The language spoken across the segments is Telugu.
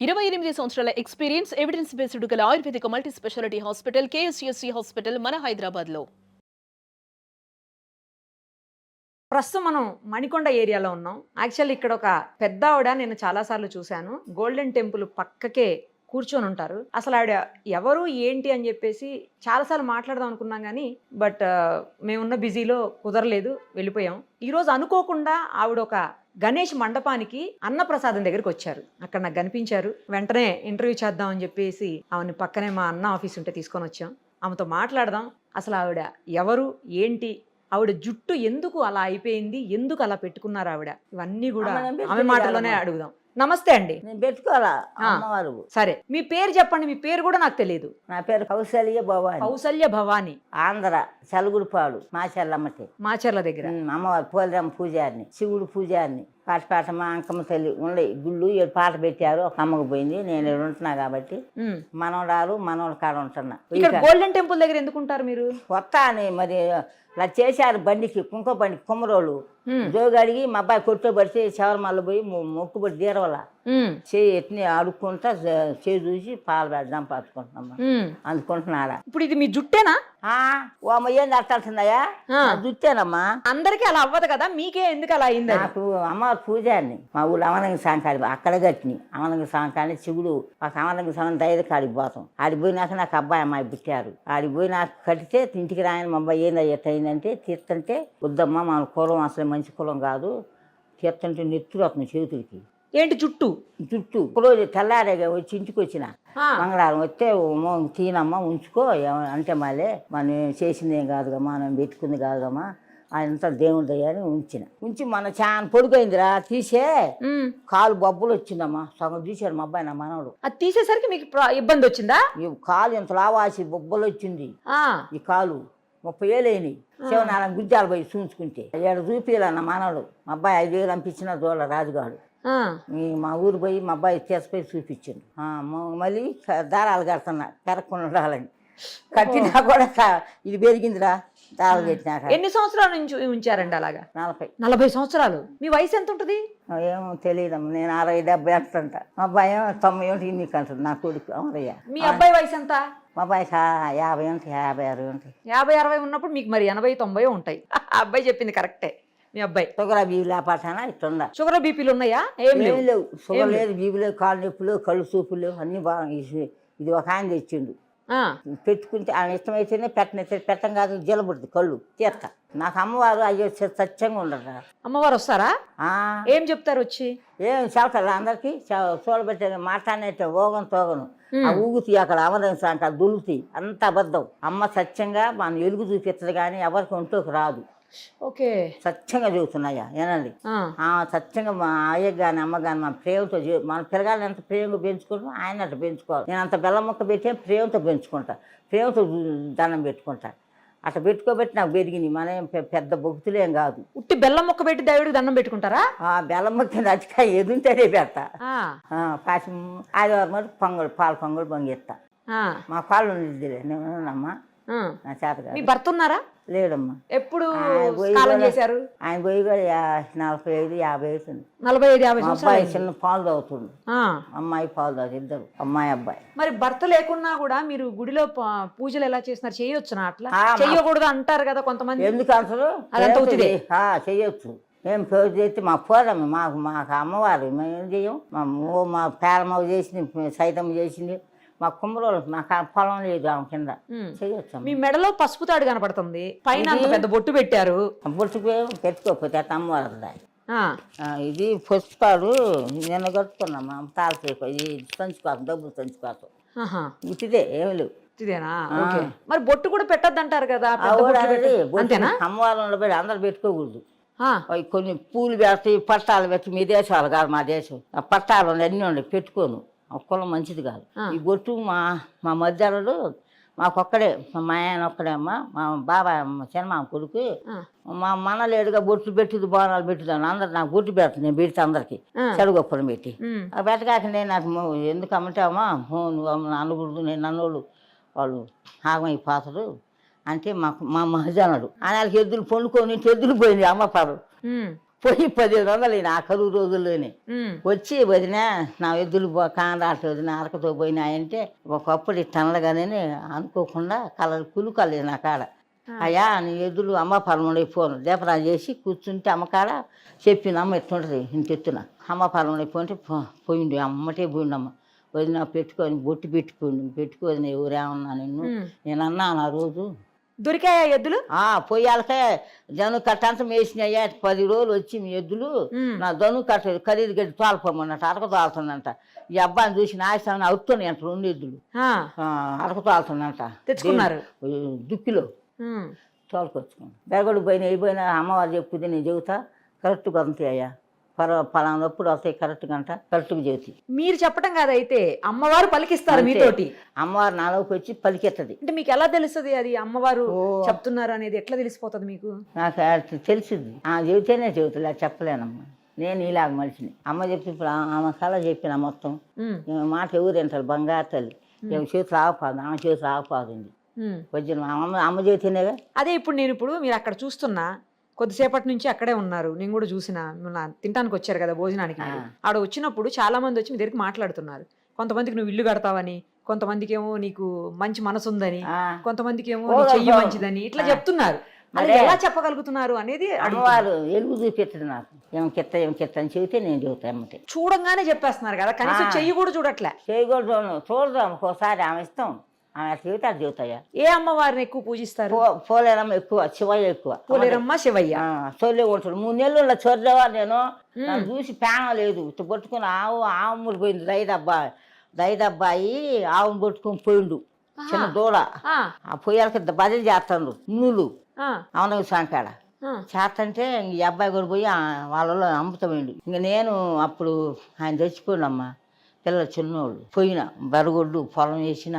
28 సంవత్సరాల ఎక్స్పీరియన్స్ ఎవిడెన్స్ బేస్డ్ గల Ayurvedic multi specialty hospital KSSC hospital మన హైదరాబాద్ లో. ప్రస్తుతం మనం మణికొండ ఏరియాలో ఉన్నాం. యాక్చువల్లీ ఇక్కడ ఒక పెద్ద ఆవిడ నేను చాలాసార్లు చూశాను. గోల్డెన్ టెంపుల్ పక్కకే కూర్చొని ఉంటారు. అసలు ఆవిడ ఎవరు ఏంటి అని చెప్పేసి చాలాసార్లు మాట్లాడదాం అనుకున్నాం కానీ మేమున్న బిజీలో కుదరలేదు, వెళ్ళిపోయాం. ఈరోజు అనుకోకుండా ఆవిడ ఒక గణేష్ మండపానికి అన్నప్రసాదం దగ్గరికి వచ్చారు. అక్కడ నాకు కనిపించారు. వెంటనే ఇంటర్వ్యూ చేద్దాం అని చెప్పేసి ఆమెను పక్కనే మా అన్న ఆఫీస్ ఉంటే తీసుకొని వచ్చాం. ఆమెతో మాట్లాడదాం. అసలు ఆవిడ ఎవరు ఏంటి, ఆవిడ జుట్టు ఎందుకు అలా అయిపోయింది, ఎందుకు అలా పెట్టుకున్నారు ఆవిడ, ఇవన్నీ కూడా ఆమె మాటలోనే అడుగుదాం. నమస్తే అండి. నేను పెట్టుకోవాలా అమ్మవారు. సరే, మీ పేరు చెప్పండి. మీ పేరు కూడా నాకు తెలియదు. నా పేరు కౌసల్య భవాని. కౌసల్య భవాని. ఆంధ్ర చలుగుడుపాడు మాచెల్లమ్మటి. మాచర్ల దగ్గర. అమ్మవారు పోలిరమ్మ పూజారిని, శివుడు పూజారిని. పాట మా అంకమ్మ తల్లి ఉండే గుళ్ళు 7 పాట పెట్టారు. ఒక అమ్మకు పోయింది. నేను ఇక్కడ ఉంటున్నా కాబట్టి మనవరాలు మనవల కాడ ఉంటున్నా. ఇక్కడ గోల్డెన్ టెంపుల్ దగ్గర ఎందుకుంటారు మీరు? కొత్త అని మరి ఇలా చేశారు బండికి, కుంకుమ బండికి కుమ్మరోళ్ళు జోగడిగి మా అబ్బాయి కొట్టుబడితే శబరిమల పోయి మొక్కుబడి తీరవల చేయి ఎట్ని ఆడుకుంటా చేయి చూసి పాలు పెడదాం పట్టుకుంటున్నామ్మా. అందుకుంటున్నారా? ఇప్పుడు ఇది మీ జుట్టేనా? ఓ అమ్మ ఏంది అట్టాల్సిందయ్యా? జుట్టేనమ్మా. అందరికి అలా అవ్వదు కదా, మీకే ఎందుకు అలా అయింది? నాకు అమ్మవారి పూజారిని మా ఊళ్ళో అమలంగి సాంకాడి అక్కడ కట్టిని. అమలంగి సాంకాడి శివుడు మాకు అమలంగి సాం ధైర్య కాడికి పోతాం. ఆడిపోయినాక నాకు అబ్బాయి అమ్మాయి పుట్టారు. ఆడిపోయి నాకు కట్టితే ఇంటికి రాయని మా అబ్బాయి ఏంది అయ్యిందంటే తీర్థంటే వద్దమ్మా మన కులం అసలు మంచి కులం కాదు, తీర్థంటే నెత్తురు అవుతుంది చేతులకి. ఏంటి జుట్టు? జుట్టు రోజు తెల్లారేగా వచ్చి ఇంటికి వచ్చిన మంగళవారం వస్తే తీనమ్మా ఉంచుకో అంటే మళ్ళీ మనం చేసిందేం కాదుగా, మనం పెట్టుకుంది కాదుగమ్మా, అంతా దేవుడి అని ఉంచి మన చాలా పొడుగైందిరా తీసే కాలు బొబ్బలు వచ్చిందమ్మా. సగం తీసాడు మా అబ్బాయి నా మనవడు. అది తీసేసరికి మీకు ఇబ్బంది వచ్చిందా? ఈ కాలు ఇంత లావాసి బొబ్బలు వచ్చింది. ఈ కాలు 30 ఏళ్ళు అయినాయి. శివనారాయణ గుజ్జాలు పోయి చూసుకుంటే 7 చూపిలా నా మనవడు. మా అబ్బాయి 5,000 పంపించిన దోళ్ళ రాజుగాడు. మా ఊరు పోయి మా అబ్బాయి తీసుకుపోయి చూపించిండు. మళ్ళీ దారాలు కడుతున్నా కరక్కుండా ఉండాలని. కట్టినా కూడా ఇది పెరిగిందిరా దారాలు పెట్టినాక. ఎన్ని సంవత్సరాల నుంచి ఉంచారండి అలాగా? 40 సంవత్సరాలు. మీ వయసు ఎంత ఉంటుంది? ఏమో తెలియదమ్మా. నేను 60-70 అంటుంట. మా అబ్బాయి 90 నీకు అంటుంది నా కొడుకు అమరయ్య. మీ అబ్బాయి వయసు ఎంత? మా అబ్బాయికి 50 ఉంటాయి, 50-60 ఉంటాయి. 50-60 ఉన్నప్పుడు మీకు మరి 80-90 ఉంటాయి. అబ్బాయి చెప్పింది కరెక్టే. మీ అబ్బాయి షుగర్ బీపీ లేపాటానా ఇట్లా షుగర్ బీపీలు ఉన్నాయా? ఏం లేవు. షుగర్ లేదు, బీపీ లేవు, కాళ్ళు నొప్పులు, కళ్ళు చూపులు లేవు, అన్ని బాగా. ఇది ఒక ఆయన తెచ్చిండు. పెట్టుకుంటే ఆయన ఇష్టమైతేనే పెట్టం కాదు, జలబుడుతుంది కళ్ళు తీర్త. నాకు అమ్మవారు అయ్యో సత్యంగా ఉండదు. అమ్మవారు వస్తారా? ఏం చెప్తారు వచ్చి? ఏం చెప్తారు అందరికి చూడబెట్టే మాట్లాడినట్టే ఓగను తోగను ఊగుతీ అక్కడ అమరంస అంట దులుతాయి. అంత అబద్ధం. అమ్మ సత్యంగా మన ఎలుగు చూపిస్తుంది కానీ ఎవరికి ఒంట్లోకి రాదు. ఓకే, సత్యంగా చెబుతున్నాయా ఏనండి. సత్యంగా మా అయ్య కానీ అమ్మ కానీ మన ప్రేమతో మన పిల్లగాళ్ళని ఎంత ప్రేమగా పెంచుకుంటాం ఆయన అట్లా పెంచుకోవాలి. నేను అంత బెల్లం ముక్క పెట్టి ప్రేమతో పెంచుకుంటా, ప్రేమతో దండం పెట్టుకుంటా. అట్లా పెట్టుకోబెట్టి నాకు పెరిగింది. మనం పెద్ద భక్తులేం కాదు. ఉట్టి బెల్లం ముక్క పెట్టి దేవుడికి దండం పెట్టుకుంటారా? బెల్లం ముక్క నచ్చికాయ ఎదుంటేనే పెడతా. పాసి ఆదివారం మరి పొంగల్ పాలు పొంగల్ పొంగిస్తా. మా పాలు ఉండేదిలే నేనమ్మా. నా చేత కాదు. మీ భర్త ఉన్నారా? లేడమ్మా. ఎప్పుడు కాలం చేశారు? ఆయన పోయి కూడా 45-50 అవుతుంది. 45-50 సంవత్సరాలు. చిన్న పాలు తాగుతుంది. అమ్మాయి పాలు తాగుతుంది, ఇద్దరు అమ్మాయి అబ్బాయి. మరి భర్త లేకున్నా కూడా మీరు గుడిలో పూజలు ఎలా చేస్తున్నారు? చేయొచ్చునా? అట్లా చెయ్యకూడదు అంటారు కదా కొంతమంది. ఎందుకు అంటారు? చెయ్యొచ్చు. మేము పూజ చేస్తే మా పోరమ్మ మాకు అమ్మవారు. మేము ఏం చెయ్యం. మా పేరమ్మ చేసింది, సైతమ్మ చేసింది. మా కుమ్మరోళ్ళు నాకు పొలం లేదు ఆమె కింద చేయొచ్చు. మీ మెడలో పసుపు తాడు కనపడుతుంది, పైన అంత పెద్ద బొట్టు పెట్టారు. బొట్టు పెట్టుకోకపోతే అమ్మవారు. ఇది పుష్పాడు నిన్న కట్టుకున్నామా తాళసేపు. ఇది తంచుకోసం డబ్బులు తంచుకోసం ఇదే ఏమి లేవు. ఇదేనా? మరి బొట్టు కూడా పెట్టద్దు అంటారు కదా. అమ్మవారు పెట్టి అందరు పెట్టుకోకూడదు. కొన్ని పూలు పెడతాయి, పట్టాలు పెట్టి. మీ దేశాలు కాదు మా దేశం. ఆ పట్టాలు అన్నీ ఉండే పెట్టుకోను. కులం మంచిది కాదు. ఈ బొట్టు మా మధ్యలో మాకొక్కడే, మా ఆయన ఒక్కడే అమ్మ. మా బాబాయ్ చిన్నమామ కొడుకు మా మన లేడుగా బొట్లు పెట్టింది, బోనాలు పెట్టిదాన్ని. అందరు నాకు బొట్టు పెడతాను, నేను పెడితే అందరికి చెడుగొప్పలు పెట్టి. పెట్టగాక నేను నాకు ఎందుకు అమ్మంటావమ్మా నువ్వు అనకూడదు, నేను అన్నోళ్ళు వాళ్ళు ఆగమైపోతారు అంటే మా మహజనుడు. ఆయనకి ఎద్దులు పండుకొని ఎద్దులు పోయింది అమ్మ పాడు. పోయి 1500 నా కరువు రోజుల్లోనే ఉమ్, వచ్చి వదిన నా ఎద్దులు కాండాట వదిన అరకతో పోయినాయంటే ఒకప్పుడు టన్నులుగానే అనుకోకుండా కులుకలేదు నా కాడ. అయ్యా నీ ఎద్దులు అమ్మ పొలంలో పోను దీపరాలు చేసి కూర్చుంటే అమ్మకాడ చెప్పింది అమ్మ ఎట్టుంటుంది ఇంత ఎత్తున అమ్మ పొలంలో పోంటే పోయిండు అమ్మటే పోయిండమ్మ వదిన పెట్టుకొని బొట్టు పెట్టుకోదు ఎవరేమన్నా నిన్ను నేను అన్నాను ఆ రోజు. దొరికాయా ఎద్దులు? పొయ్యాలకే జను కట్టంతా మేసినాయ్యా 10 రోజులు వచ్చి మీ ఎద్దులు నా ధను కట్ట ఖరీదు గడ్డి తోలపోమన్నట్టు అరక తోలుతుందంట. ఈ అబ్బాయిని చూసి నాయసాన్ని అవుతున్నాయి అంట 2 ఎద్దులు అరక తోలుతుందంట తెచ్చుకున్నారు దుక్కిలో తోలుకొచ్చుకున్నాను. బెరగడు అయిపోయినా అమ్మవారు చెప్పుది నేను చెబుతా కరెక్ట్గా అంతే అయ్యా పలానప్పుడు వస్తాయి కరెక్ట్గా అంట కరెక్ట్గా చెబుతాయి. మీరు చెప్పడం కాదైతే అమ్మవారు పలికిస్తారు మీతోటి. అమ్మవారు నాలోకి వచ్చి పలికెత్తది. అంటే మీకు ఎలా తెలుస్తుంది అది అమ్మవారు చెప్తున్నారు అనేది ఎట్లా తెలిసిపోతుంది మీకు? నాకు తెలిసింది చెబితేనే చెబుతులే చెప్పలేనమ్మా నేను ఇలాగ మనిషిని. అమ్మ చెప్పి ఇప్పుడు ఆమె కళ చెప్పిన మొత్తం మాట ఎవరు వింటారు బంగారు తల్లి ఏమి చేతులు ఆగపాదు ఆమె చేతులు ఆగపాదుంది వచ్చిన అమ్మ చేతేనేగా. అదే ఇప్పుడు మీరు అక్కడ చూస్తున్నా కొద్దిసేపటి నుంచి అక్కడే ఉన్నారు, నేను కూడా చూసిన తినడానికి వచ్చారు కదా భోజనానికి. ఆడ వచ్చినప్పుడు చాలా మంది వచ్చి మీ దగ్గరికి మాట్లాడుతున్నారు. కొంతమందికి నువ్వు ఇల్లు కడతావని, కొంతమందికి ఏమో నీకు మంచి మనసు ఉందని, కొంతమందికి ఏమో నీ చెయ్యి మంచిదని ఇట్లా చెప్తున్నారు. అది ఎలా చెప్పగలుగుతున్నారు అనేది అమ్మవారు ఎలుగు చూపెట్టదు నాకు. ఏం కిత్త అని చెబితే నేను చెబుతా అమ్మతే. చూడంగానే చెప్పేస్తున్నారు కదా, కనీసం చెయ్యి కూడా చూడట్లే. చెయ్యి కూడా చూడదాం ఒక్కోసారి ఆమె ఇష్టం ఆమె చెబితే అది చెబుతాయా. ఏ అమ్మవారిని ఎక్కువ పూజిస్తారు? పోలేరమ్మ ఎక్కువ, శివయ్య ఎక్కువ. పోలేరమ్మ శివయ్య చొల్లే ఉంటాడు. 3 నెలలు చొర్రేవా నేను నన్ను చూసి పేన లేదు ఇట్లా పట్టుకుని ఆవుములు పోయింది దైదబ్బాయి ఆవును పట్టుకొని పోయిండు చిన్న దూడ. ఆ పొయ్యాలకి భజన చేస్తాడు నూలు అవున సంకాడ చేస్తంటే ఈ అబ్బాయి కూడా పోయి వాళ్ళలో అమ్ముతామండి. ఇంక నేను అప్పుడు ఆయన తెచ్చిపోయినమ్మా పిల్లలు చిన్నోళ్ళు పోయిన బెరగొడ్డు పొలం వేసిన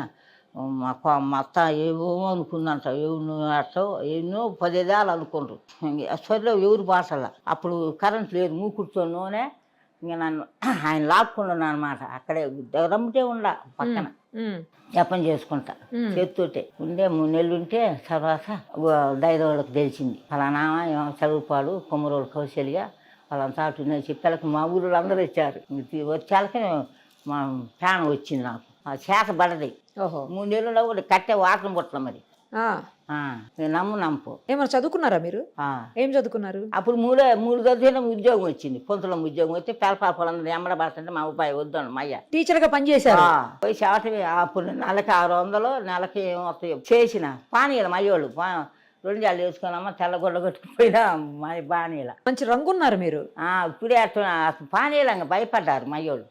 మా అత్త ఏవో అనుకుందంట అట్టో ఎన్నో 10 ఏళ్ళు అనుకుంటారు. సరిలో ఎవరు భాషల అప్పుడు కరెంట్ లేదు మూకుడుతో నూనె ఇంక నన్ను ఆయన లాక్కున్నాను అనమాట. అక్కడే రమ్మితే ఉండ పక్కన జపం చేసుకుంటా చేతితోటే ఉండే 3 నెలలు ఉంటే తర్వాత దైదోళ్ళకి తెలిసింది ఫలానా చదువుపాడు కొమ్మరోళ్ళు కౌశల్య వాళ్ళంతా అటు చెప్పాలకి మా ఊళ్ళో అందరూ వచ్చారు. వచ్చాలకి మా ప్రాణం వచ్చింది నాకు. ఆ చేత పడది 3 నెలలు కూడా కట్టే వాటం పుట్టల మరి నమ్ము ఏమన్నా చదువుకున్నారా మీరు? ఏం చదువుకున్నారు? అప్పుడు 3 చదివిన ఉద్యోగం వచ్చింది. పొంతులో ఉద్యోగం వచ్చి పేలపాపలందరూ ఎమ్మడ పడుతుంటే మా అబ్బాయి వద్దాను మయ్య టీచర్ గా పనిచేశారు. పోయి శాతం అప్పుడు నెలకి 600 నెలకి ఏమవుతాయో చేసిన పానీయాలు మయ్యోళ్ళు 2 జాలు వేసుకున్నామా తెల్లగొడ్డ కొట్టుకుపోయినా మా బానీల మంచి రంగున్నారు మీరు. ఇప్పుడే అట్లా పానీయాలంగా భయపడ్డారు మయ్యోళ్ళు.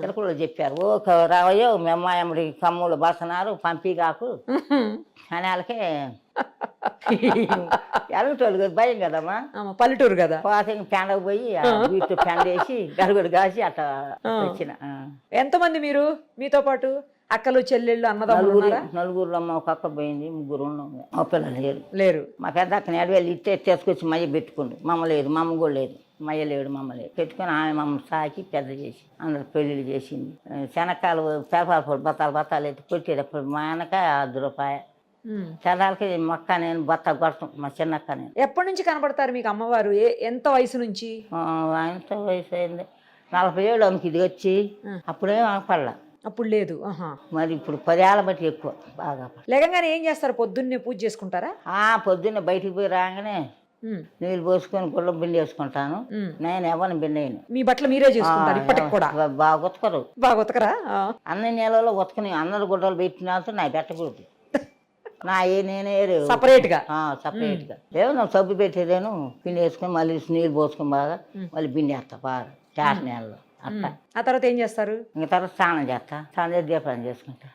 తిరుకులో చెప్పారు రావయ్యో మీ అమ్మాయి కమ్ములు బసనారు పంపి కాకు అని వాళ్ళకే ఎలగటోళ్ళు కదా భయం కదమ్మా పల్లెటూరు కదా. పెండకు పోయి వీటితో పెండ వేసి గడుగుడు కాసి అట్లా వచ్చిన. ఎంతమంది మీరు మీతో పాటు? అక్కలు చెల్లెళ్ళు అన్నదమ్ములు? నలుగురు అమ్మ ఒక అక్క పోయింది, 3 ఉన్నాం. మా పిల్లలు లేరు. మా పెద్ద అక్కని ఎడవేళ్ళు తీసుకొచ్చి మయ్య పెట్టుకుండు. మమ్మ లేదు, మమ్మ కూడా లేదు, మయ్య లేడు, మమ్మ లేదు. పెట్టుకొని ఆమె మమ్మల్ని సాకి పెద్ద చేసి అందరు పెళ్ళిళ్ళు చేసింది. శనక్కాయలు పేపర్ బత్తాలు ఎత్తి కొట్టేటప్పుడు మా వెనక 10 రూపాయ చదాలకి మొక్క నేను బత్త కొడతాం మా చిన్నక్క. నేను ఎప్పటి నుంచి కనబడతారు మీకు అమ్మవారు? ఎంత వయసు నుంచి? ఎంత వయసు అయింది 40 ఏళ్ళు అమ్మకి ఇది వచ్చి. అప్పుడేం ఆపడలా. అప్పుడు లేదు. మరి ఇప్పుడు 10 ఏళ్ళ బట్టి ఎక్కువ బాగా. లేకంగానే ఏం చేస్తారు? పొద్దున్నే పూజ చేసుకుంటారా? పొద్దున్నే బయటికి పోయి రాగానే నీళ్ళు పోసుకొని గుళ్ళ బిండి వేసుకుంటాను. నేను ఎవరిని బిండి అయిన. మీ బట్టలు మీరే చేసుకుంటారు ఇప్పటికి కూడా? బాగా ఉతకరు. బాగా ఉతకరా? అన్ని నెలలో ఉతకని అందరు గుడ్డలు పెట్టిన నా పెట్టకూడదు. నేనే సపరేట్ గా ఏమో సబ్బు పెట్టేదేను పిండి వేసుకొని మళ్ళీ నీళ్ళు పోసుకొని బాగా మళ్ళీ బిండి వేస్తా బాగా చాట నెలలో అట్లా. ఆ తర్వాత ఏం చేస్తారు? ఇంకా తర్వాత స్నానం చేస్తా. స్నానం చేసి దీపరాన్ని చేసుకుంటా.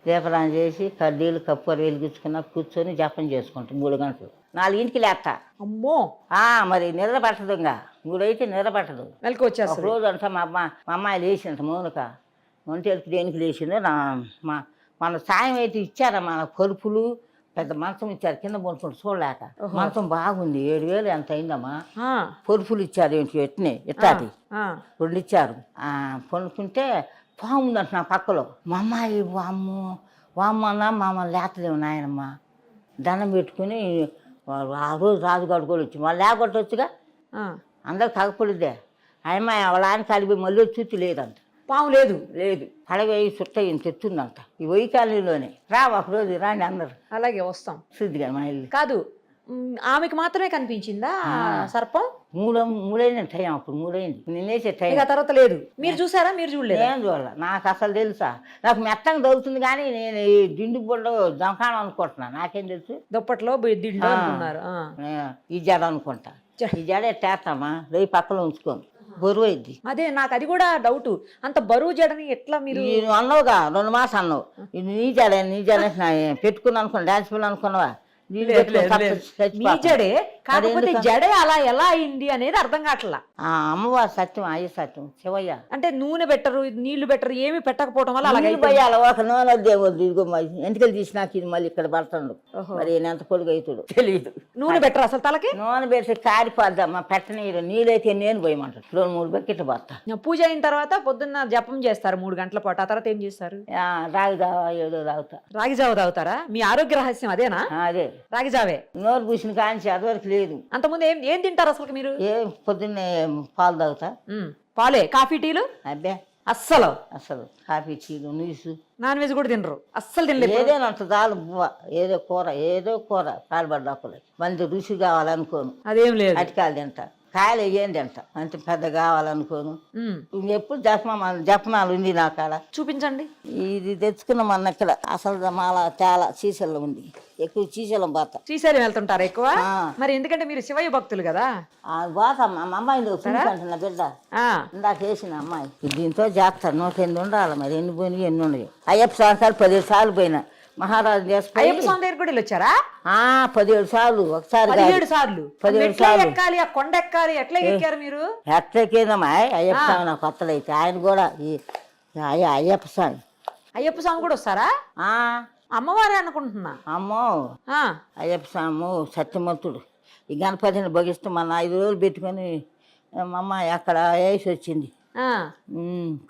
దీపరాన్ని చేసి కడ్డీలు కప్పూరు వెలిగించుకున్నా కూర్చొని జపం చేసుకుంటా 3 గంటలు. 4ంటికి లేస్తా. అమ్మో మరి నిద్ర పట్టదు. ఇంకా 3 అయితే నిద్ర పట్టదు. ఒక రోజు అంతా మా అమ్మాయి లేచింట మౌనిక ఒంటేళ్ళకి దేనికి లేచిందో మన సాయం అయితే ఇచ్చారా మన పరుపులు పెద్ద మంచం ఇచ్చారు కింద పడుకుంటూ చూడలేక. మంచం బాగుంది 7,000 ఎంత అయిందమ్మా. పరుపులు ఇచ్చారు ఏంటి ఎట్నే ఇట్టాటి 2 ఇచ్చారు. పడుకుంటే పాము ఉందంట నా పక్కలో. మా అమ్మాయి వామ్మ అన్న మమ్మల్ని లేతలేము నాయనమ్మ దండం పెట్టుకుని ఆ రోజు రాజుగాడు కూడా వచ్చి వాళ్ళు లేకొట్టొచ్చుగా ఆ. అందరు కాకపోలేదే ఆయమ్మ వాళ్ళ ఆయన కలిపి మళ్ళీ చూసి లేదంట. పాము లేదు. లేదు పడవ చుట్ట ఈయన తెచ్చుందంట ఈ వై కాలనీలోనే. రా ఒకరోజు రాండి అందరు అలాగే వస్తాం. శుద్ధిగా మా ఇల్లు కాదు ఆమెకి మాత్రమే కనిపించిందా ఆ సర్పం? మూడైంది టైం, అప్పుడు మూడైంది నేనేసే టైం. ఇక తర్వాత లేదు. మీరు చూసారా? మీరు చూడలేదు? నేను చూడాల, నాకు అసలు తెలుసా? నాకు మెత్తంగా దొరుకుతుంది కానీ నేను ఈ దిండు బొడ్డ దమకాణం అనుకుంటున్నా, నాకేం తెలుసు. దుప్పట్లో దిండు అనుకున్నారు. ఈ జడ అనుకుంటా, ఈ జడ ఎట్టేస్తామా రేపు పక్కలో ఉంచుకోను, బరువు అయింది. అదే నాకు అది కూడా డౌట్, అంత బరువు జడని ఎట్లా మీరు అన్నావుగా 2 మాసాలు అన్నావు. ఇది నీ జడ పెట్టుకున్నాను అనుకున్నా, డాన్స్ పిల్లలు అనుకున్నావా? మీ జడే, కాకపోతే జడే అలా ఎలా అయింది అనేది అర్థం కావట్లా. అమ్మవారు సత్యం, అయ్య సత్యం, శివయ్య. అంటే నూనె పెట్టరు, నీళ్లు పెట్టరు, ఏమి పెట్టకపోవడం వల్ల అలాగే పోయాలి. ఒక నూనె దేవుడు ఇదిగో ఎంటికలు తీసినాక ఇది మళ్ళీ ఇక్కడ పడుతుండు, మరి ఎంత పొడుగు అవుతాడు తెలియదు. నూనె పెట్టరు అసలు తలకి? నూనె పెడితే కారిపోద్దమ్మా, పెట్టనీరు. నీళ్ళైతే నేను పోయమంటాడు. 2-3 బకెట్లు పోతా. పూజ అయిన తర్వాత పొద్దున్న జపం చేస్తారు 3 గంటల పాటు. ఆ తర్వాత ఏం చేస్తారు? రాగి ఏదో తాగుతా. రాగి జావ తాగుతారా? మీ ఆరోగ్య రహస్యం అదేనా? అదే రాగి జావే. నోరు పూసిన కాంచి అదివరకు లేదు. అంతకుముందు ఏం తింటారు అసలు మీరు? పొద్దున్నే పాలు తాగుతా. పాలే? కాఫీ టీలు? అబ్బే అస్సలు కాఫీ టీలు నీసు. నాన్ వెజ్ కూడా తినరు? అస్సలు తినలేదు? ఏదైనా అంత చాలు, ఏదో కూర పాల్పడ్డాకులే మంచి రుచి కావాలనుకోను. అదేం లేదు. అటికాయలు తింటా, కాయలు వేయండి అంట, అంత పెద్ద కావాలనుకోను. ఎప్పుడు జపమాలు ఉంది నా కాడ. చూపించండి. ఇది తెచ్చుకున్నాం అన్న ఇక్కడ, అసలు మాల చాలా శ్రీశైలం ఉంది, ఎక్కువ శ్రీశైలం పోతా. శ్రీశైలం వెళ్తుంటారు ఎక్కువ? మరి ఎందుకంటే మీరు శివయ్య భక్తులు కదా. పోతామ్మా, మా అమ్మాయి అంటున్నా బిడ్డ ఇందాక వేసిన అమ్మాయి. దీంతో చేస్తారు 108 ఉండాలి. మరి ఎన్ని పోయినాయి ఎన్ని ఉన్నాయి. అయ్యప్ప సంవత్సరాలు 17 సార్లు పోయినా. మహారాజు అయ్యప్ప స్వామి దగ్గర కూడా వచ్చారా? 17 సార్లు. ఒకసారి 17 సార్లు. 17 సార్లు ఎక్కాలి, ఆ కొండ ఎక్కాలి. ఎట్లా ఎక్కారు మీరు? ఎట్లెక్కేదమ్మా అయ్యప్ప స్వామి నాకు కొత్తలు అయితే. ఆయన కూడా ఈ అయ్యప్ప స్వామి. అయ్యప్ప స్వామి కూడా వస్తారా? అమ్మవారే అనుకుంటున్నా. అమ్మో అయ్యప్ప స్వామి సత్యమూర్తుడు. ఈ గణపతిని భగిస్తూ మన 5 రోజులు పెట్టుకొని మా అమ్మాయి అక్కడ వేసి వచ్చింది.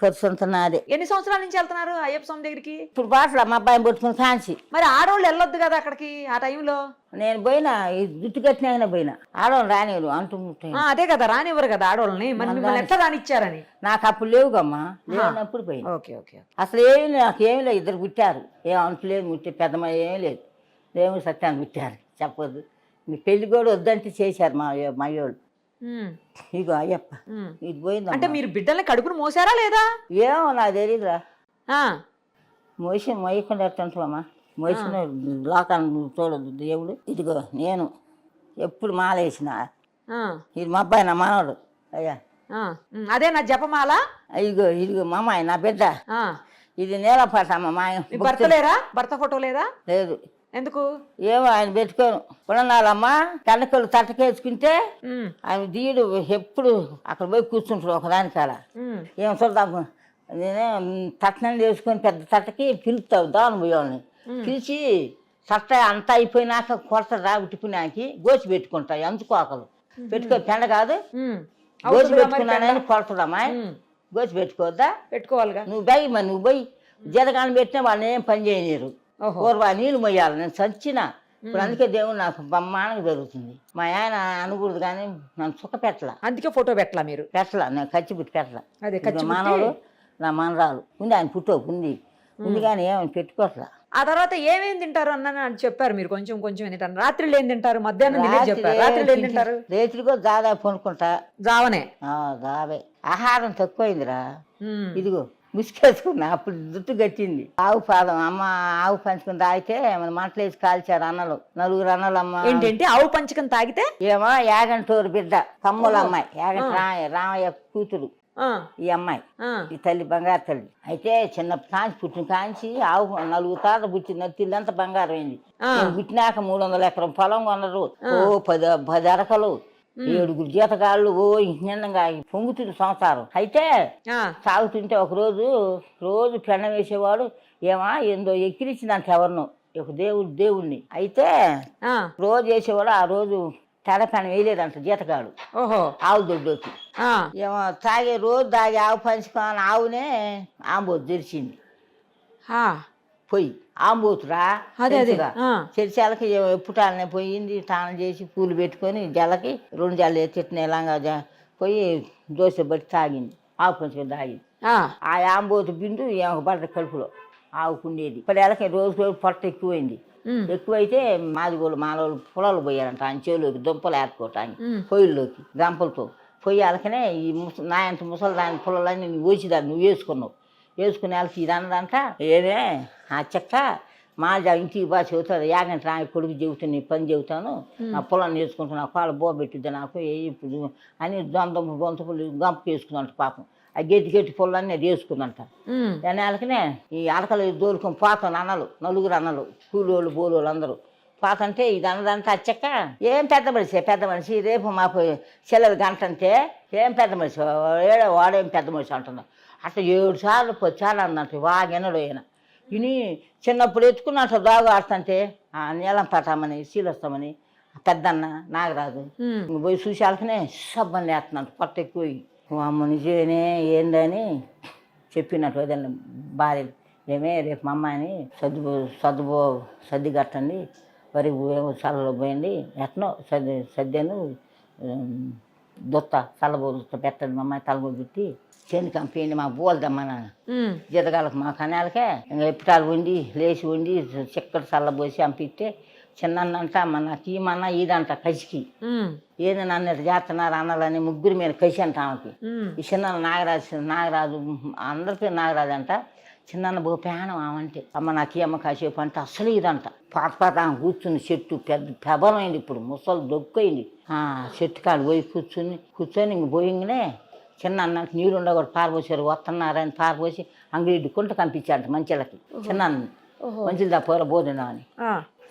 ఖర్చు అంతా నాదే. ఎన్ని సంవత్సరాల నుంచి వెళ్తున్నారు అయ్యప్ప స్వామి దగ్గరికి? ఇప్పుడు బాటలు మా అబ్బాయిని పట్టుకుని కాంచి. మరి ఆడవాళ్ళు వెళ్ళొద్దు కదా అక్కడికి ఆ టైంలో? నేను పోయినా, ఈ జుట్టు కట్టినా పోయినా. ఆడవాళ్ళు రానివ్వరు అంటూ. అదే కదా, రానివ్వరు కదా ఆడవాళ్ళని. మరి మిమ్మల్ని ఎట్లా రానిచ్చారని? నాకు అప్పుడు లేవుగమ్మా, లేనప్పుడు పోయినా. Okay okay. అసలు నాకు ఏమి లేదు. 2 పుట్టారు, ఏం అంటలేదు. ముట్టే పెద్దమ్మ ఏమీ లేదు. దేవుడు సత్యాన్ని పుట్టారు, చెప్పొద్దు. మీ పెళ్లి కూడా వద్దంటే చేశారు మా వాళ్ళు. ఇగో అయ్యప్ప ఇది పోయింది. అంటే మీరు బిడ్డల్ని కడుపును మోసారా లేదా? ఏమో నాకు తెలియదురా. మోయకుండా ఎట్టుంటావమ్మా, మోసిన లోకాన్ని చూడదు దేవుడు. ఇదిగో నేను ఎప్పుడు మాల వేసిన. ఇది మా అబ్బాయి, నా మనవడు. అయ్యా అదే నా జపమాల. ఇదిగో మా అమ్మాయి, నా బిడ్డ. ఇది నేలపాటమ్మ. మా భర్త లేరా? భర్త ఫోటో లేదా? లేదు. ఎందుకు? ఏమో ఆయన పెట్టుకోను. పుణనాలమ్మా కన్నకలు తట్టకేసుకుంటే ఆయన దీడు ఎప్పుడు అక్కడ పోయి కూర్చుంటాడు ఒకదాని కాడ. ఏం చూద్దాం, నేనే తట్టనం చేసుకొని పెద్ద తట్టకి పిలుస్తావు దాని పోయేవాళ్ళని. పిలిచి తట్ట అంతా అయిపోయినాక కొడతా ఉట్టుకున్నాకి గోచి పెట్టుకుంటాయి. అందుకోకలు పెట్టుకో, పెండ కాదు, గోచి పెట్టుకున్నానని కొడతాడమ్మా. గోచి పెట్టుకోవద్దా? పెట్టుకోవాలిగా. నువ్వు పోయి జరగాని పెట్టినా వాళ్ళని ఏం పని చేయలేరు. పూర్వ నీళ్ళు మొయ్యాలి. నేను చచ్చినా ఇప్పుడు. అందుకే దేవుడు నాకు బ్రహ్మాండంగా జరుగుతుంది. మా ఆయన అనకూడదు కానీ నన్ను సుఖ పెట్టలా. అందుకే ఫోటో పెట్టలా మీరు? పెట్టలా, నేను ఖర్చు పెట్టి పెట్టలా. మానవుడు నా మనరాలు ఉంది, ఆయన పుట్టోకు ఉంది కానీ ఏమని పెట్టుకోవట్లా. ఆ తర్వాత ఏమేమి తింటారు అన్న చెప్పారు మీరు? కొంచెం తింటారు. రాత్రిలో ఏం తింటారు? మధ్యాహ్నం చెప్పారు. రాత్రిలో ఏం తింటారు? రేత్రి కూడా దాదా కొనుక్కుంటా. జావనే? జావే. ఆహారం తక్కువైందిరా. ఇదిగో ముసుకేసుకున్నా, అప్పుడు జుట్టు కట్టింది. ఆవు పాదం అమ్మ ఆవు పంచుకుని తాగితే మన మంటలు వేసి కాల్చారు అన్నలు, 4 అన్నలు. అమ్మ ఏంటంటే ఆవు పంచుకుని తాగితే? ఏమో యాగంటూరు బిడ్డ, కమ్ముల అమ్మాయి, యాగంట రామయ్య కూతురు ఈ అమ్మాయి. ఈ తల్లి బంగారు తల్లి. అయితే చిన్న కాంచి పుట్టిన కాంచి ఆవు 4 తాత పుట్టిన నత్తిల్లంతా బంగారం అయింది. పుట్టినాక 300 ఎకరం పొలం కొనరు. 10 అరకలు, 7 జీతగాళ్ళు. నిండంగా పొంగుతుంది సంసారం. అయితే సాగుతుంటే ఒక రోజు పెండం వేసేవాడు. ఏందో ఎక్కిరించిందంట ఎవరినో, ఒక దేవుడిని. అయితే రోజు వేసేవాడు. ఆ రోజు తెడపెండం వేయలేదంట జీతగాడు. ఆవు దొడ్డొచ్చి తాగే రోజు దాగి ఆవు పంచుకొని ఆవునే ఆంబోతు తెరిచింది. పొయ్యి ఆంబూతురా అదే అదే చర్చాలకి ఎప్పుటాలనే పోయింది, స్నానం చేసి పూలు పెట్టుకొని జలకి 2 జల్లు తిట్టినలాగా పోయి దోశ బట్టి తాగింది, ఆవు కొంచెం తాగింది. ఆ ఆంబోతు బిందు ఏమో పడ్డ కడుపులో ఆవుకుండేది. ఇప్పుడు ఎలాకి రోజు పొట్ట ఎక్కువైంది. ఎక్కువైతే మాది వాళ్ళు మానవులు పొలాలు పోయారంట ఆయన చెవులోకి దుంపలు ఏర్చుకోవటానికి పొయ్యిల్లోకి గంపలతో పొయ్యి అలకనే ఈ నాయంత ముసలి దాని పొలాలన్నీ నువ్వు వేసిదాన్ని నువ్వు వేసుకునే వాళ్ళకి ఇది అన్నదంట. ఏమే ఆ చెక్క మా ఇంటికి బాగా చెబుతాడు, యాగంటే నా కొడుకు చెబుతాను, నీ పని చెబుతాను, నా పొలాన్ని వేసుకుంటున్నా, కాళ్ళు బోబెట్టిద్ది నాకు ఇప్పుడు అని దొంతపులు గంప వేసుకుందంట. పాపం ఆ గెట్టి పొలాన్ని అది వేసుకుందంట. దాని వాళ్ళకనే ఈ అలకలు దోలుకొని పోతాను అన్నలు, 4 అన్నలు, కూలోళ్ళు బోలోళ్ళు అందరూ పోతంటే ఇది అన్నదంటే అచ్చక్క ఏం పెద్ద మనిషి రేపు మాకు సెలవు గంట అంటే ఏం పెద్ద మనిషి వాడేం పెద్ద మనిషి అంటున్నా. అట్లా 7 సార్లు 10 సార్లు అన్నట్టు వాగెనడు ఆయన విని చిన్నప్పుడు ఎత్తుకున్నట్టు దాగు ఆడుతుంటే నీలం పట్టామని శీలొస్తామని పెద్దన్న నాగరాజు పోయి చూసి వాళ్ళకనే సబ్బని లేస్తున్నాడు పొట్ట ఎక్కువ. అమ్మ నిజమేనే ఏందని చెప్పినట్టు వదిలిన భార్య, ఏమే రేపు మా అమ్మాయిని సర్ది కట్టండి, వరి చల్లలో పోయండి, ఎట్నో సద్యను దుత్త చల్లబోత పెట్టండి, మా అమ్మాయి తలబో పెట్టి చేను కంపేయండి, మాకు బోల్దమ్మా నాన్న జీతగాలకు మా కనాలకే ఇంకా ఎప్పుటాలు వండి లేచి వండి చిక్కటి చల్లబోసి పంపిస్తే చిన్నంట నాకు ఈమన్నా ఇదంట కసికి ఏది నన్ను చేస్తున్నారు అన్నాలని 3 మీద కసి అంట ఆమెకి. ఈ చిన్న నాగరాజు అందరి పేరు నాగరాజు అంట. చిన్న బో పేనం ఆమంటే అమ్మ నాకు ఈ అమ్మ కాసేపు అంటే అసలు ఇదంట. పాత ఆమె కూర్చుని చెట్టు పెబలమైంది, ఇప్పుడు ముసలు దొక్కైంది. చెట్టు కాడు పోయి కూర్చొని ఇంక పోయింగనే చిన్న అన్నకి నీళ్ళు ఉండకూడదు పారపోసారు, వస్తున్నారని పారపోసి అంగడి కుంట కంపించారంట మంచిలకి. చిన్న మంచిది దా పోర బోధన అని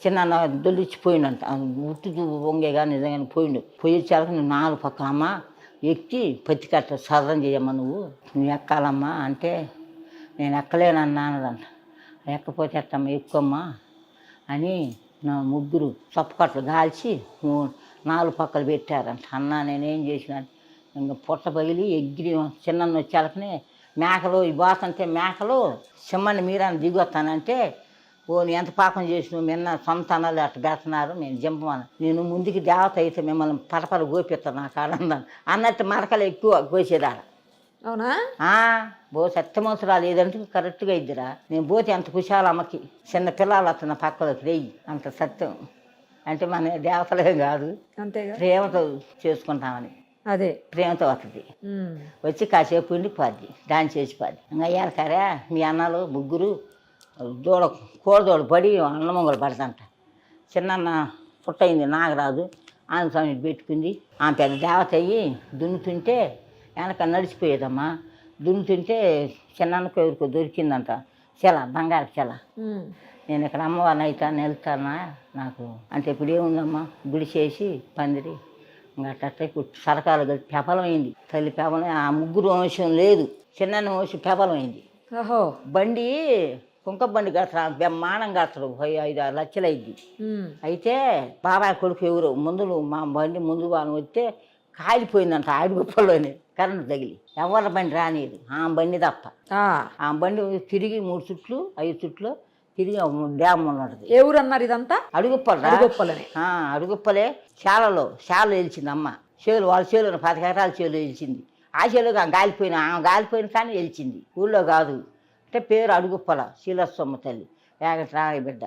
చిన్న దొల్లిచ్చిపోయిండంట. ఉట్టి వంగేగా నిజంగానే పోయిండు. పోయేచ్చాక నువ్వు 4 పక్కల అమ్మ ఎక్కి పత్తి కట్ట సదరం చేయమ్మా, నువ్వు ఎక్కాలమ్మా అంటే నేను ఎక్కలేనన్నా అన్నదంట. ఎక్కపోతే ఎట్టమ్మా ఎక్కువమ్మా అని నా 3 చప్పకట్లు కాల్చి 4 పక్కలు పెట్టారంట. అన్న నేనేం చేసిన ఇంకా పొట్ట పగిలి ఎగిరి చిన్న వచ్చేళ్ళకనే మేకలు పోతుంటే మేకలు సిమ్మని మీరని దిగొస్తానంటే ఓ ఎంత పాపం చేసినావు నిన్న సొంత అన్నలు అట్ట పెడుతున్నారు, నేను జింపమని నేను ముందుకి దేవత అయితే మిమ్మల్ని పరపర గోపిస్తాను నాకు ఆనందం అన్నట్టు మరకలు ఎక్కువ కోసేదాడ. అవునా సత్యమవసరాలు ఏదంటే కరెక్ట్గా ఇద్దిరా. నేను పోతే అంత కుశాలు అమ్మకి చిన్న పిల్లలు వస్తున్న పక్కలోకి రెయ్యి అంత సత్యం అంటే మన దేవతలే కాదు, అంతేగా ప్రేమతో చేసుకుంటామని. అదే ప్రేమతో వస్తుంది. వచ్చి కాసేపు ఉండి పోద్ది, డాన్స్ చేసి పోద్ది. ఇంకా అయ్యారు కారా మీ అన్నలు 3 కోడదోడు పడి అన్నమంగలు పడతంట. చిన్న పుట్టయింది నాగరాజు ఆనంద స్వామి పెట్టుకుంది. ఆమె పెద్ద దేవత అయ్యి దున్నుతుంటే వెనక నడిచిపోయేదమ్మా. దున్నుతుంటే చిన్నకు ఎవరికో దొరికిందంట చెల, బంగారు చెల. నేను ఇక్కడ అమ్మవారిని అవుతాను వెళ్తానా నాకు అంటే ఇప్పుడు ఏముందమ్మా గుడి చేసి పందిరి ఇంకా అట్ట ఇప్పుడు సరకాలు కలిసి పెపలమైంది. తల్లి పెపలం ఆ 3 వంశం లేదు, చిన్న వంశం పెపలమైంది. బండి కుంక బండి కడతాడు, బ్రహ్మాండం కడతాడు, 5-6 లక్షలు అయింది. అయితే బాబాయ్ కొడుకు ఎవరు మా బండి ముందు వాళ్ళని వస్తే కాలిపోయిందంట ఆడిగొప్పలోనే కరెంటు తగిలి. ఎవరి బండి రానిది ఆ బండి తప్ప. ఆ బండి తిరిగి 3 చుట్లు 5 చుట్లు తిరిగి డ్యామ్ ఉన్నది. ఏ ఊరు అన్నారు ఇదంతా? అడుగుప్పలే శాలలో వెలిచింది అమ్మ. చేలు వాళ్ళ చేలు 10 ఎకరాల చేలు వెలిచింది. ఆ చేలు గాలిపోయిన కానీ వెలిచింది, ఊళ్ళో కాదు. అంటే పేరు అడుగుప్పల శీలస్వమ్మ తల్లి వేగట్రాని బిడ్డ.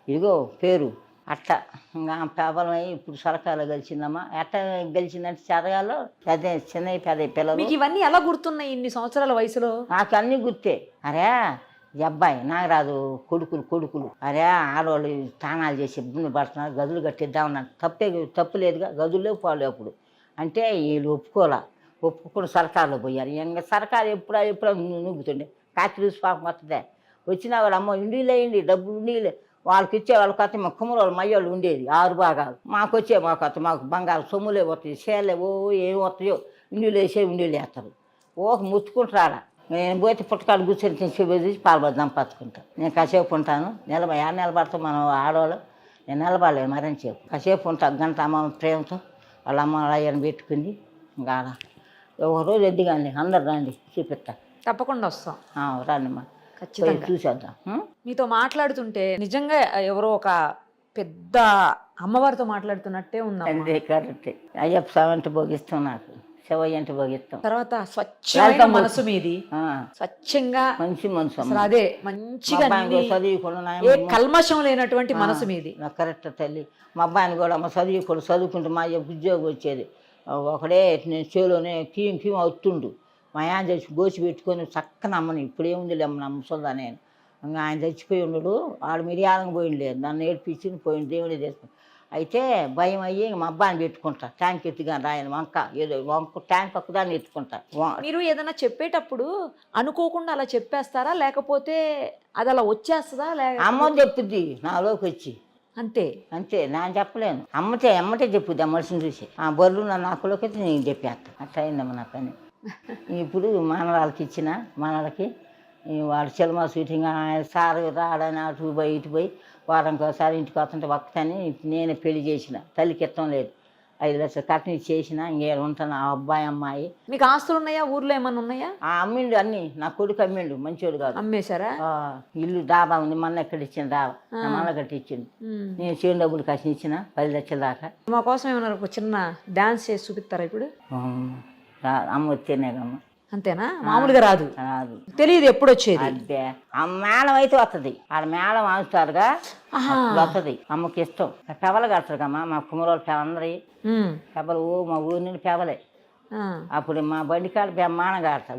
ఇదిగో పేరు అట్ట ఇంకా పేపలమై ఇప్పుడు సరకాలు గెలిచిందమ్మా. ఎట్ట గెలిచిందంటే చదగాలో పెద్ద చిన్న పిల్లలు. ఇవన్నీ ఎలా గుర్తున్నాయి ఇన్ని సంవత్సరాల వయసులో? నాకు అన్నీ గుర్తే. అరే ఈ అబ్బాయి నాగరాజు కొడుకులు అరే ఆడవాళ్ళు స్నానాలు చేసి ఇబ్బంది పడుతున్నారు, గదులు కట్టిద్దామన్నారు. తప్పు లేదుగా, గదుల్లో పోలే అప్పుడు అంటే వీళ్ళు ఒప్పుకొని సరకారులో పోయారు. ఇంకా సరకారు ఎప్పుడో నూగుతుండే కాకిరీసు పాపం వస్తుందే. వచ్చినా వాళ్ళు అమ్మ ఇండిలేయండి డబ్బులు ఉండీలే వాళ్ళకి ఇచ్చే వాళ్ళకి వస్తే మా కుమ్మలు వాళ్ళు మయ్యోళ్ళు ఉండేది 6 భాగాలు. మాకు వస్తే మాకు బంగారు సొమ్ములే వస్తాయి, షేర్లే ఏమి వస్తాయో ఇండిలు వేసే ఇండిలు వేస్తారు. ముచ్చుకుంటారా. నేను పోతే పుట్టకాడు కూర్చొని చూసి పాల్పడదాం పచ్చుకుంటాను. నేను కాసేపు ఉంటాను, నిలబడతాం మనం ఆడవాళ్ళు. నేను నిలబడలేదు మరని చెప్పు కాసేపు ఉంటాను. గంట అమ్మ ప్రేమతో వాళ్ళ అమ్మ అయ్యని పెట్టుకుంది. ఇంకా ఒక రోజు ఎద్దిగాండి అందరు రండి చూపిస్తా. తప్పకుండా వస్తాం. రండి అమ్మా ఖచ్చితంగా చూసేద్దాం. మీతో మాట్లాడుతుంటే నిజంగా ఎవరో ఒక పెద్ద అమ్మవారితో మాట్లాడుతున్నట్టే ఉన్నాం. అంతే కరెక్ట్. అయ్యప్ప స్వామి అంటే భోగిస్తాం, నాకు శివయ్య అంటే భోగిస్తాం. తర్వాత స్వచ్ఛమైన మనసు మీది, ఆ, స్వచ్ఛంగా మంచి మనసు అసలు అదే మంచిగా అన్ని చదువుకున్నా ఏ కల్మషం లేనటువంటి మనసు మీది. కరెక్ట్ తల్లి. మా అబ్బాయిని కూడా మా చదువుకుంటూ మా అయ్య ఉద్యోగం వచ్చేది. ఒకడే నేను చేలోనే కీం అవుతుండు. మా ఆయన చచ్చి గోచి పెట్టుకొని చక్కని అమ్మని, ఇప్పుడేముంది అమ్మ ముసల్దా నేను. ఇంకా ఆయన చచ్చిపోయి ఉన్నాడు, ఆడు మిరియాలకు పోయింది లేదు, నన్ను ఏడిపించి పోయింది, దేవుడే చేసుకుని. అయితే భయం అయ్యి మా అబ్బాయిని పెట్టుకుంటా, ట్యాంక్ ఎత్తుగా రాయను వంక ఏదో వంక ట్యాంక్ ఒక్కదాన్ని ఎత్తుకుంటా. మీరు ఏదైనా చెప్పేటప్పుడు అనుకోకుండా అలా చెప్పేస్తారా, లేకపోతే అది అలా వచ్చేస్తుందా? అమ్మ చెప్పుద్ది నాలోకి వచ్చి, అంతే అంతే, నేను చెప్పలేను. అమ్మటే చెప్పుద్ది ఆ మనిషిని చూసి. ఆ బర్రెలు నా నాకులోకి వచ్చి నేను చెప్పేస్తా. అట్లా అయిందమ్మ నా పని. ఇప్పుడు మనవాళ్ళకి ఇచ్చిన మనవాళ్ళకి వాడు సినిమా షూటింగ్ సార్ రాడని అటు పోయి ఇటు పోయి వారానికి ఒకసారి ఇంటికి వస్తుంటే ఒక్కతని నేనే పెళ్లి చేసిన. తల్లికి ఇష్టం లేదు, 5 లక్షలు కట్నం చేసిన. ఇంకేడు ఉంటాను ఆ అబ్బాయి అమ్మాయి. మీకు ఆస్తులు ఉన్నాయా, ఊర్లో ఏమన్నా ఉన్నాయా? అమ్మిండు అన్ని, నా కొడుకు అమ్మిండు, మంచోడు కాదు. అమ్మేశారా? ఇల్లు డాబా ఉంది, మొన్న ఎక్కడ ఇచ్చిన డాబా మన కట్టి ఇచ్చింది. నేను చేను డబ్బులు కాసిన ఇచ్చిన 10 లక్షల దాకా. మా కోసం ఏమన్నా ఒక చిన్న డాన్స్ చేసి చూపిస్తారా ఇప్పుడు? అమ్మ వచ్చేనేగమ్మ. అంతేనా? మామూలుగా రాదు, రాదు, తెలియదు ఎప్పుడు వచ్చేది. అదే ఆ మేళం అయితే వస్తుంది, ఆడ మేళం ఆడుతారుగా వస్తుంది. అమ్మకి ఇష్టం. పెవలు కడతారు కమ్మా మా కుమ్మరోళ్ళు అందరి పెవలు. మా ఊరి నుండి పెవలే. అప్పుడు మా బండి కాడ బ్రహ్మాండంగా ఆడతా,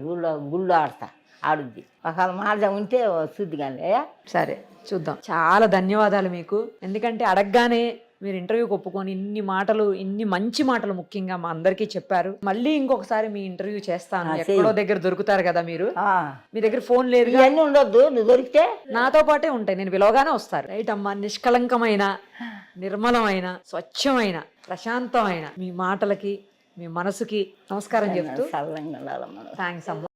గుళ్ళు ఆడతా, ఆడుద్ది. ఒకవేళ మార్జం ఉంటే శుద్ధి కానీ. సరే చూద్దాం. చాలా ధన్యవాదాలు మీకు, ఎందుకంటే అడగగానే మీరు ఇంటర్వ్యూకి ఒప్పుకొని ఇన్ని మంచి మాటలు ముఖ్యంగా మా అందరికీ చెప్పారు. మళ్ళీ ఇంకొకసారి మీ ఇంటర్వ్యూ చేస్తాను, ఎక్కడో దగ్గర దొరుకుతారు కదా మీరు. మీ దగ్గర ఫోన్ లేదు, ఇవన్నీ ఉండొద్దు, నువ్వు దొరికితే నాతో పాటే ఉంటాయి, నేను పిలవగానే వస్తారు. రైట్ అమ్మా, నిష్కలంకమైన, నిర్మలమైన, స్వచ్ఛమైన, ప్రశాంతమైన మీ మాటలకి, మీ మనసుకి నమస్కారం చెప్తూ చల్లంగా థ్యాంక్స్ అమ్మా.